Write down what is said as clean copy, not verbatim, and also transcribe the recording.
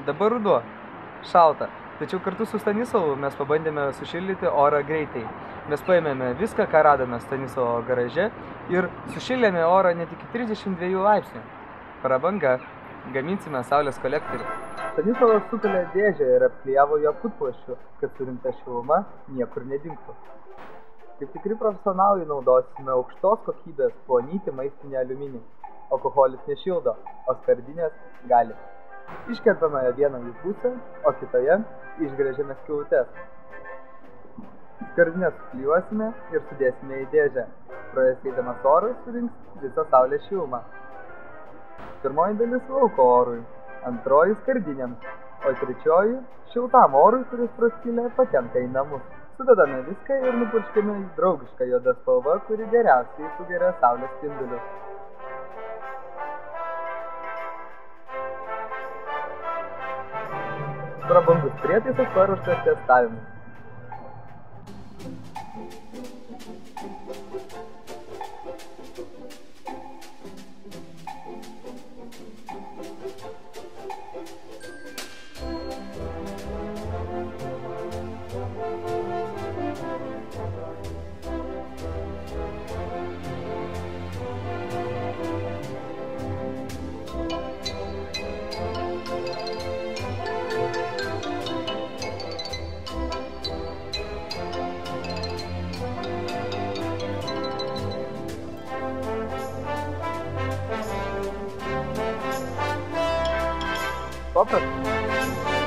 Dabar ruduo. Šalta. Tačiau kartu su Stanislovu mes pabandėme sušildyti orą greitai. Mes paėmėme viską, ką radome Stanislovo garaže ir sušildėme orą net iki 32 laipsnių. Prabanga. Gaminsime saulės kolektorių. Stanislovas sukalė dėžę ir apklijavo ją putplasčiu, kad surinkta šiluma niekur nedingtų. Kaip tikri profesionalai naudosime aukštos kokybės plonyti maistinį aliuminį. Alkoholis nešildo, o skardinės gali. Iškerpame vieną į pusę, o kitoje išgręžiame skylutes. Skardinės suklijuosime ir sudėsime į dėžę. Pro jas eidamas oras surinks visą saulės šilumą. Pirmoji dalis lauko orui, antroji skardinėms, o trečioji šiltam orui, kuris pro skylę patenka į namus. Sudedame viską ir nupurškime į draugišką juodą spalvą, kuri geriausiai sugeria saulės spindulius. Prabangus prietaisas paruoštas testavimui. Paprasta.